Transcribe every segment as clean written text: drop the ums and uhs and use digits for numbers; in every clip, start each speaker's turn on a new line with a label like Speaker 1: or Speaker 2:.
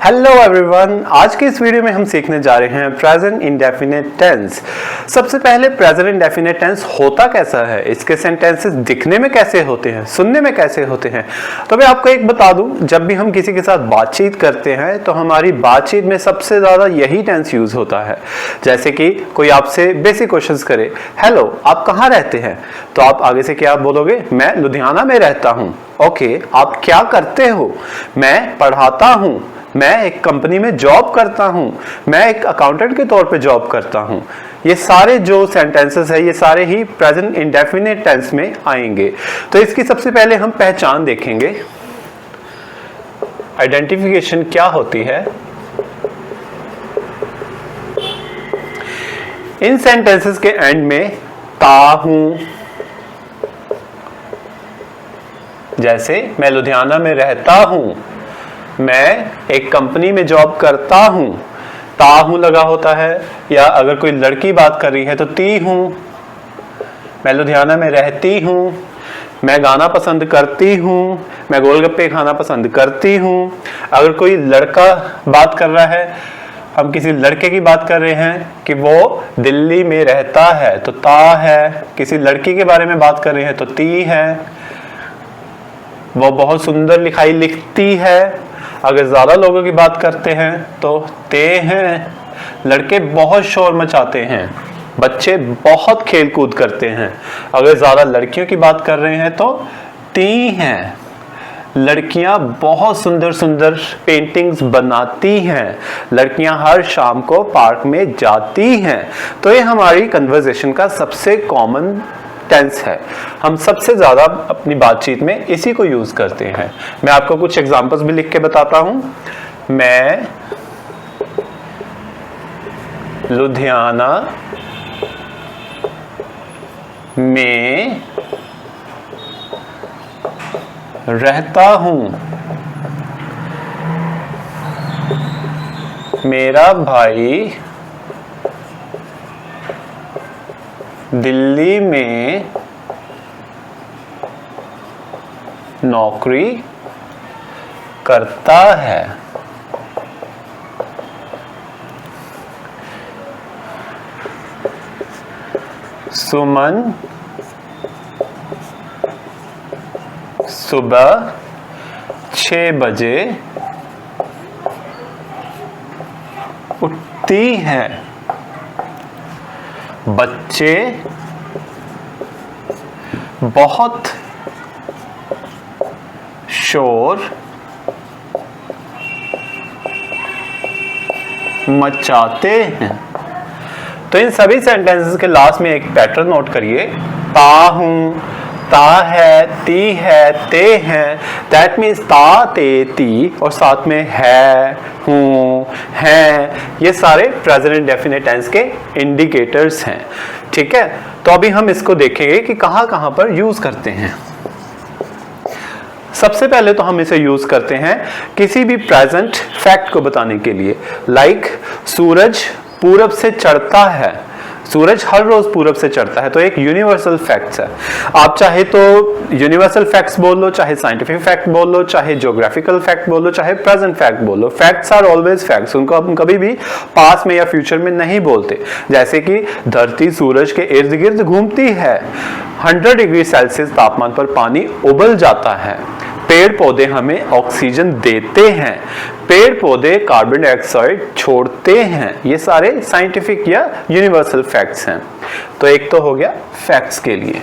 Speaker 1: Hello everyone, आज के इस वीडियो में हम सीखने जा रहे हैं प्रेजेंट इंडेफिनिट टेंस। सबसे पहले प्रेजेंट इंडेफिनिट टेंस होता कैसा है, इसके सेंटेंसेस दिखने में कैसे होते हैं, सुनने में कैसे होते हैं। तो मैं आपको एक बता दूं, जब भी हम किसी के साथ बातचीत करते हैं तो हमारी बातचीत में सबसे ज्यादा यही टेंस यूज होता है। जैसे कि कोई आपसे बेसिक क्वेश्चंस करे, हेलो आप कहाँ रहते हैं, तो आप आगे से क्या बोलोगे, मैं लुधियाना में रहता हूँ। ओके, आप क्या करते हो, मैं पढ़ाता हूँ, मैं एक कंपनी में जॉब करता हूं, मैं एक अकाउंटेंट के तौर पे जॉब करता हूं। ये सारे जो सेंटेंसेस है ये सारे ही प्रेजेंट इंडेफिनिट टेंस में आएंगे। तो इसकी सबसे पहले हम पहचान देखेंगे, आइडेंटिफिकेशन क्या होती है। इन सेंटेंसेस के एंड में ता हूं, जैसे मैं लुधियाना में रहता हूं, मैं एक कंपनी में जॉब करता हूं, ता हूं लगा होता है। या अगर कोई लड़की बात कर रही है तो ती हूं, मैं लुधियाना में रहती हूं, मैं गाना पसंद करती हूं, मैं गोलगप्पे खाना पसंद करती हूं। अगर कोई लड़का बात कर रहा है, हम किसी लड़के की बात कर रहे हैं कि वो दिल्ली में रहता है तो ता है। किसी लड़की के बारे में बात कर रहे हैं तो ती है। वो बहुत सुंदर लिखाई लिखती है। अगर ज्यादा लोगों की बात करते हैं तो ते हैं। लड़के बहुत शोर मचाते हैं, बच्चे बहुत खेल कूद करते हैं। अगर ज्यादा लड़कियों की बात कर रहे हैं तो ती हैं। लड़कियां बहुत सुंदर सुंदर पेंटिंग्स बनाती हैं। लड़कियां हर शाम को पार्क में जाती हैं। तो ये हमारी कन्वर्सेशन का सबसे कॉमन टेंस है। हम सबसे ज्यादा अपनी बातचीत में इसी को यूज करते हैं। मैं आपको कुछ एग्जांपल्स भी लिख के बताता हूं। मैं लुधियाना में रहता हूं, मेरा भाई दिल्ली में नौकरी करता है। सुमन सुबह 6 बजे उठती है। बच्चे बहुत शोर मचाते हैं। तो इन सभी सेंटेंसेस के लास्ट में एक पैटर्न नोट करिए। ता हूं, ता है, ती है, ते हैं। दैट मीन्स ता, ते, ती और साथ में है, हूं, हैं। ये सारे प्रेजेंट इंडेफिनिट टेंस के इंडिकेटर्स हैं। ठीक है, तो अभी हम इसको देखेंगे कि कहां कहां पर यूज करते हैं। सबसे पहले तो हम इसे यूज करते हैं किसी भी प्रेजेंट फैक्ट को बताने के लिए। लाइक सूरज पूरब से चढ़ता है। सूरज हर रोज पूरब से चढ़ता है, तो एक यूनिवर्सल फैक्ट्स है। आप चाहे तो यूनिवर्सल फैक्ट्स बोल लो, चाहे साइंटिफिक फैक्ट बोल लो, चाहे ज्योग्राफिकल फैक्ट बोल लो, चाहे प्रेजेंट फैक्ट बोल लो। फैक्ट्स आर ऑलवेज फैक्ट्स, उनको हम कभी भी पास में या फ्यूचर में नहीं बोलते। जैसे कि धरती सूरज के इर्द गिर्द घूमती है। 100 डिग्री सेल्सियस तापमान पर पानी उबल जाता है। पेड़ पौधे हमें ऑक्सीजन देते हैं। पेड़ पौधे कार्बन डाइऑक्साइड छोड़ते हैं। ये सारे साइंटिफिक या यूनिवर्सल फैक्ट्स हैं। तो एक तो हो गया फैक्ट्स के लिए।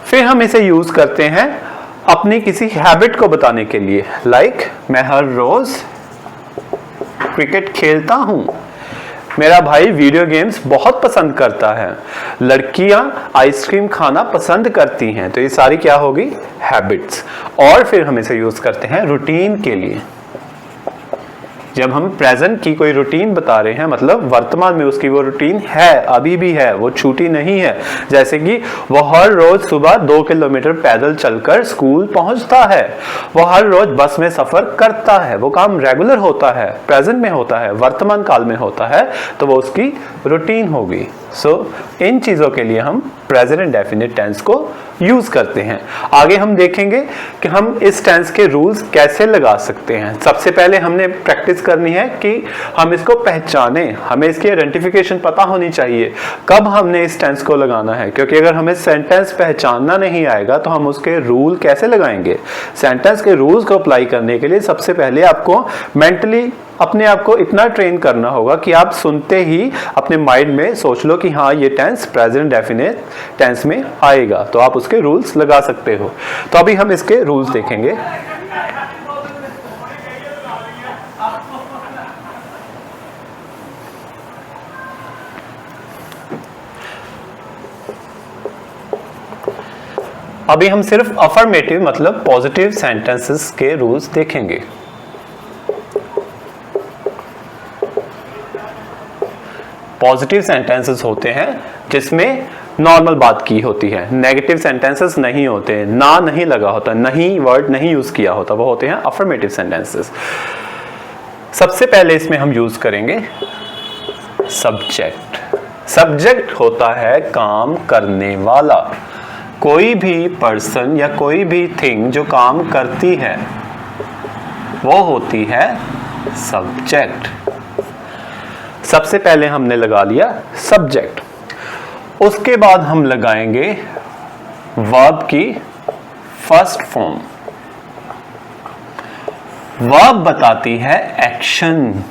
Speaker 1: फिर हम इसे यूज करते हैं अपनी किसी हैबिट को बताने के लिए। लाइक मैं हर रोज क्रिकेट खेलता हूं। मेरा भाई वीडियो गेम्स बहुत पसंद करता है। लड़कियां आइसक्रीम खाना पसंद करती हैं। तो ये सारी क्या होगी, हैबिट्स। और फिर हम इसे यूज करते हैं रूटीन के लिए। जब हम प्रेजेंट की कोई रूटीन बता रहे हैं, मतलब वर्तमान में उसकी वो रूटीन है, अभी भी है, वो छूटी नहीं है। जैसे कि वो हर रोज सुबह 2 किलोमीटर पैदल चलकर स्कूल पहुंचता है। वो हर रोज बस में सफर करता है। वो काम रेगुलर होता है, प्रेजेंट में होता है, वर्तमान काल में होता है, तो वो उसकी रूटीन होगी। सो इन चीजों के लिए हम प्रेजेंट इंडेफिनिट टेंस को यूज करते हैं। आगे हम देखेंगे कि हम इस टेंस के रूल्स कैसे लगा सकते हैं। सबसे पहले हमने प्रैक्टिस करनी है कि हम इसको पहचाने, हमें इसकी आइडेंटिफिकेशन पता होनी चाहिए कब हमने इस टेंस को लगाना है, क्योंकि अगर हमें सेंटेंस पहचानना नहीं आएगा तो हम उसके रूल कैसे लगाएंगे। सेंटेंस के रूल्स को अप्लाई करने के लिए सबसे पहले आपको मेंटली अपने आप को इतना ट्रेन करना होगा कि आप सुनते ही अपने माइंड में सोच लो कि हाँ ये टेंस प्रेजेंट डेफिनेट टेंस में आएगा, तो आप उसके रूल्स लगा सकते हो। तो अभी हम इसके रूल्स देखेंगे। अभी हम सिर्फ अफर्मेटिव मतलब पॉजिटिव सेंटेंसेस के रूल्स देखेंगे। पॉजिटिव सेंटेंसेस होते हैं जिसमें नॉर्मल बात की होती है, नेगेटिव सेंटेंसेस नहीं होते, ना नहीं लगा होता, नहीं वर्ड नहीं यूज किया होता, वो होते हैं अफर्मेटिव सेंटेंसेस। सबसे पहले इसमें हम यूज करेंगे सब्जेक्ट। सब्जेक्ट होता है काम करने वाला, कोई भी पर्सन या कोई भी थिंग जो काम करती है वो होती है सब्जेक्ट। सबसे पहले हमने लगा लिया सब्जेक्ट, उसके बाद हम लगाएंगे वर्ब की फर्स्ट फॉर्म। वर्ब बताती है एक्शन,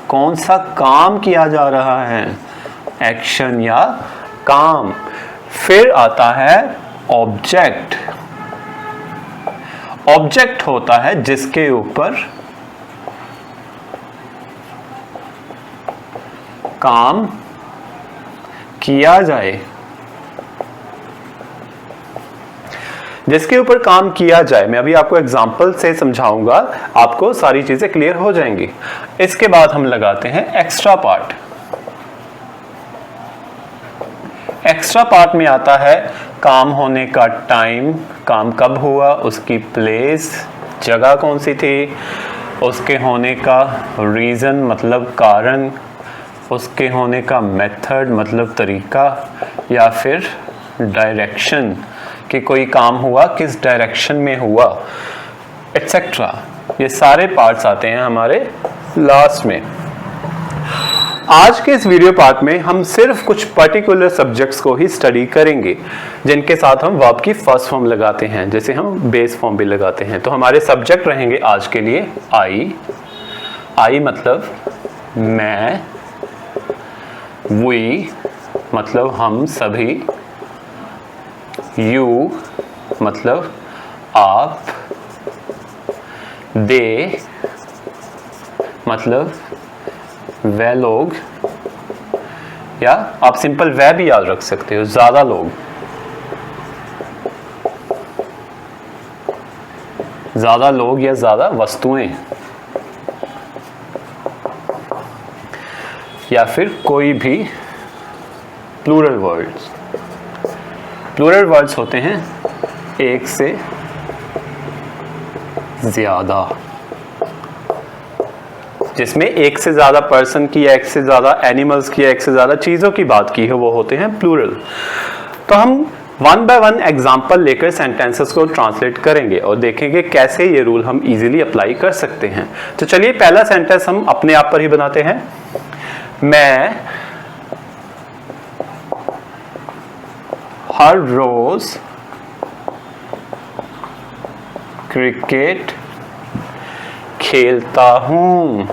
Speaker 1: कौन सा काम किया जा रहा है, एक्शन या काम। फिर आता है ऑब्जेक्ट। ऑब्जेक्ट होता है जिसके ऊपर काम किया जाए, जिसके ऊपर काम किया जाए। मैं अभी आपको एग्जांपल से समझाऊंगा, आपको सारी चीजें क्लियर हो जाएंगी। इसके बाद हम लगाते हैं एक्स्ट्रा पार्ट। एक्स्ट्रा पार्ट में आता है काम होने का टाइम, काम कब हुआ, उसकी प्लेस, जगह कौन सी थी, उसके होने का रीजन मतलब कारण, उसके होने का मेथड मतलब तरीका, या फिर डायरेक्शन कि कोई काम हुआ किस डायरेक्शन में हुआ, एटसेट्रा। ये सारे पार्ट्स आते हैं हमारे लास्ट में। आज के इस वीडियो पार्ट में हम सिर्फ कुछ पर्टिकुलर सब्जेक्ट्स को ही स्टडी करेंगे जिनके साथ हम वर्ब की फर्स्ट फॉर्म लगाते हैं, जैसे हम बेस फॉर्म भी लगाते हैं। तो हमारे सब्जेक्ट रहेंगे आज के लिए आई। आई मतलब मैं, वी मतलब हम सभी, यू मतलब आप, दे मतलब वह लोग, या आप सिंपल वह भी याद रख सकते हो, ज्यादा लोग, ज्यादा लोग या ज्यादा वस्तुएं, या फिर कोई भी प्लूरल वर्ड्स। प्लूरल वर्ड्स होते हैं एक से ज्यादा, जिसमें एक से ज्यादा पर्सन की या एक से ज्यादा एनिमल्स की या एक से ज्यादा चीजों की बात की है, वो होते हैं प्लूरल। तो हम वन बाय वन एग्जांपल लेकर सेंटेंसेस को ट्रांसलेट करेंगे और देखेंगे कैसे ये रूल हम इजीली अप्लाई कर सकते हैं। तो चलिए पहला सेंटेंस हम अपने आप पर ही बनाते हैं। मैं हर रोज क्रिकेट खेलता हूं।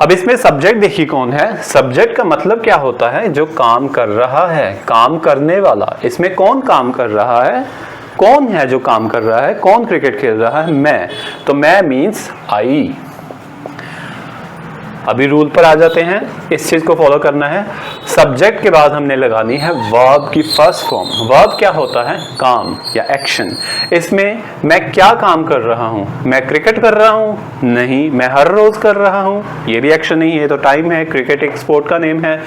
Speaker 1: अब इसमें सब्जेक्ट देखिए कौन है। सब्जेक्ट का मतलब क्या होता है, जो काम कर रहा है, काम करने वाला। इसमें कौन काम कर रहा है, कौन है जो काम कर रहा है, कौन क्रिकेट खेल रहा है, मैं। तो मैं मीन्स आई। अभी रूल पर आ जाते हैं, इस चीज को फॉलो करना है। सब्जेक्ट के बाद हमने लगानी है वर्ब की फर्स्ट फॉर्म। वर्ब क्या होता है, काम या एक्शन। इसमें मैं क्या काम कर रहा हूं, मैं क्रिकेट कर रहा हूं, नहीं, मैं हर रोज कर रहा हूं, ये भी एक्शन नहीं है, तो टाइम है, क्रिकेट एक स्पोर्ट का नेम है।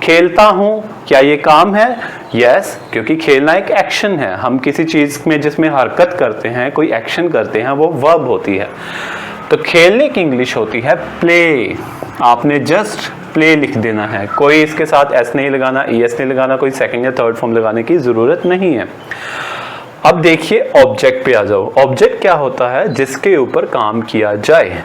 Speaker 1: खेलता हूं, क्या ये काम है, यस, क्योंकि खेलना एक एक्शन है। हम किसी चीज में जिसमें हरकत करते हैं, कोई एक्शन करते हैं, वो वर्ब होती है। तो खेलने की इंग्लिश होती है प्ले। आपने जस्ट प्ले लिख देना है, कोई इसके साथ एस नहीं लगाना, ईएस नहीं लगाना, कोई सेकंड या थर्ड फॉर्म लगाने की जरूरत नहीं है। अब देखिए ऑब्जेक्ट पे आ जाओ। ऑब्जेक्ट क्या होता है? जिसके ऊपर काम किया जाए।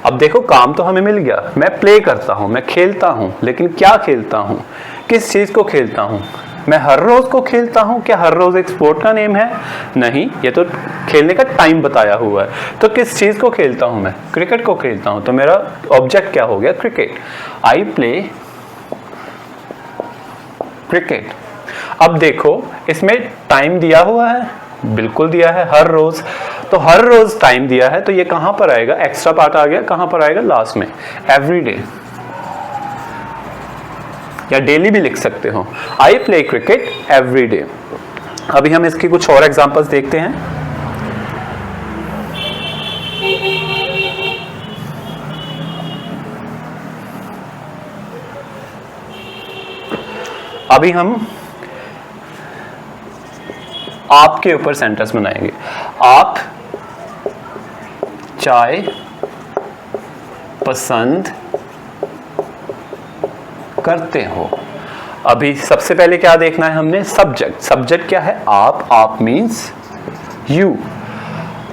Speaker 1: अब देखो काम तो हमें मिल गया, मैं प्ले करता हूँ, मैं खेलता हूँ, लेकिन क्या खेलता हूँ, किस चीज को खेलता हूँ? मैं हर रोज को खेलता हूँ? क्या हर रोज एक स्पोर्ट का नेम है? नहीं, ये तो खेलने का टाइम बताया हुआ है। तो किस चीज को खेलता हूँ मैं? क्रिकेट को खेलता हूँ। तो मेरा ऑब्जेक्ट क्या हो गया? क्रिकेट। I play cricket. अब देखो इसमें टाइम दिया हुआ है, बिल्कुल दिया है, हर रोज। तो हर रोज टाइम दिया है, तो ये कहां पर आएगा? एक्स्ट्रा पार्ट आ गया, कहां पर आएगा? लास्ट में। एवरी डे या डेली भी लिख सकते हो। I play cricket every day. अभी हम इसकी कुछ और एग्जांपल्स देखते हैं। अभी हम आपके ऊपर सेंटेंस बनाएंगे। आप चाय पसंद करते हो। अभी सबसे पहले क्या देखना है हमने? सब्जेक्ट। सब्जेक्ट क्या है? आप मीन्स यू।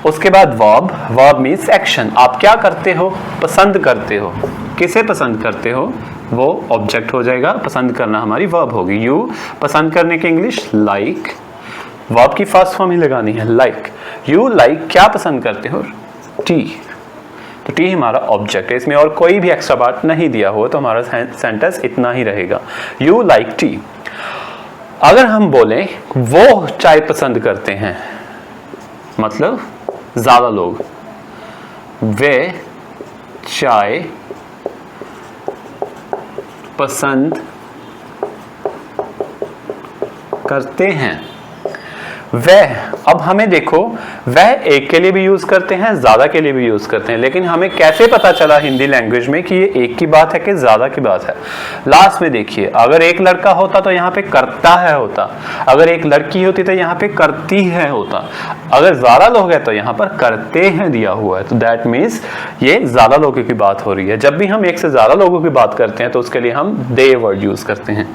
Speaker 1: उसके बाद वर्ब। Verb means action. आप क्या करते हो? पसंद करते हो। किसे पसंद करते हो? वो ऑब्जेक्ट हो जाएगा, पसंद करना हमारी वर्ब होगी। यू पसंद करने की इंग्लिश लाइक। वर्ब की फर्स्ट फॉर्म ही लगानी है, लाइक। यू लाइक क्या पसंद करते हो? टी। तो टी हमारा ऑब्जेक्ट है, इसमें और कोई भी एक्स्ट्रा पार्ट नहीं दिया हो, तो हमारा सेंटेंस इतना ही रहेगा, यू लाइक टी। अगर हम बोलें वो चाय पसंद करते हैं, मतलब ज्यादा लोग, वे चाय पसंद करते हैं। वह, अब हमें देखो, वह एक के लिए भी यूज करते हैं, ज्यादा के लिए भी यूज करते हैं, लेकिन हमें कैसे पता चला हिंदी लैंग्वेज में कि ये एक की बात है कि ज्यादा की बात है? लास्ट में देखिए, अगर एक लड़का होता तो यहाँ पे करता है होता, अगर एक लड़की होती तो यहाँ पे करती है होता, अगर ज्यादा लोग हैं तो यहाँ पर करते हैं दिया हुआ है, तो दैट मीन्स ये ज्यादा लोगों की बात हो रही है। जब भी हम एक से ज्यादा लोगों की बात करते हैं तो उसके लिए हम दे वर्ड यूज करते हैं।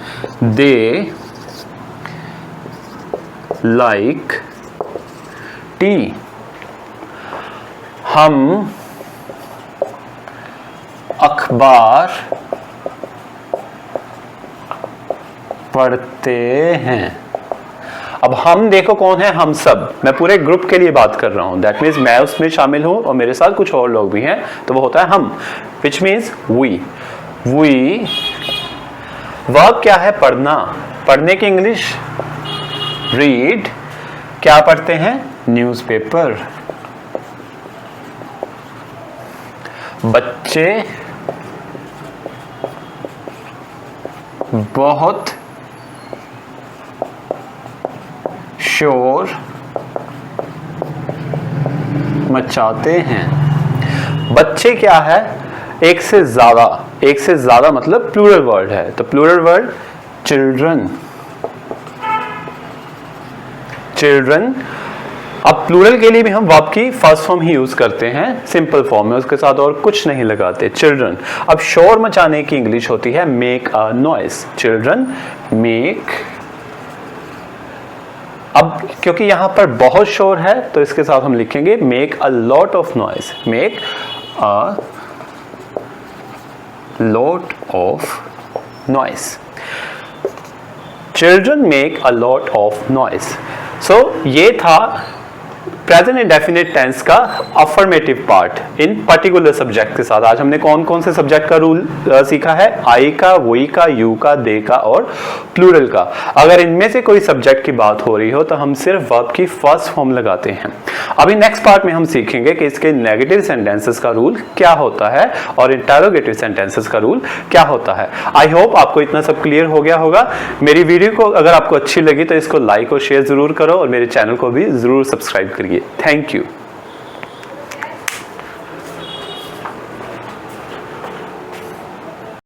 Speaker 1: They like T. हम अखबार पढ़ते हैं। अब हम देखो कौन है? हम सब। मैं पूरे ग्रुप के लिए बात कर रहा हूं, दैट मीन्स मैं उसमें शामिल हूं और मेरे साथ कुछ और लोग भी हैं, तो वो होता है हम, विच मीन्स वी। वर्ब क्या है? पढ़ना। पढ़ने की इंग्लिश रीड। क्या पढ़ते हैं? न्यूज़पेपर। बच्चे बहुत शोर मचाते हैं। बच्चे क्या है? एक से ज्यादा। एक से ज्यादा मतलब प्लूरल वर्ड है, तो प्लूरल वर्ड चिल्ड्रन। चिल्ड्रन। अब प्लूरल के लिए भी हम वर्ब की फर्स्ट फॉर्म ही यूज करते हैं, सिंपल फॉर्म में, उसके साथ और कुछ नहीं लगाते, चिल्ड्रन। अब शोर मचाने की इंग्लिश होती है make a noise. Children make. अब क्योंकि यहां पर बहुत शोर है तो इसके साथ हम लिखेंगे make a lot of noise. Make a lot of noise. Children make a lot of noise. So ये था प्रेजेंट इंडेफिनिट टेंस का affirmative part in particular subject के साथ। आज हमने कौन कौन से सब्जेक्ट का रूल सीखा है? आई का, वी का, यू का, दे का और प्लूरल का। अगर इनमें से कोई सब्जेक्ट की बात हो रही हो तो हम सिर्फ वर्ब की फर्स्ट फॉर्म लगाते हैं। अभी नेक्स्ट पार्ट में हम सीखेंगे कि इसके नेगेटिव सेंटेंसेस का रूल क्या होता है और इंटरोगेटिव सेंटेंसेस का रूल क्या होता है। आई होप आपको इतना सब क्लियर हो गया होगा। मेरी वीडियो को अगर आपको अच्छी लगी तो इसको लाइक और शेयर जरूर करो और मेरे चैनल को भी जरूर सब्सक्राइब करिए। Thank you.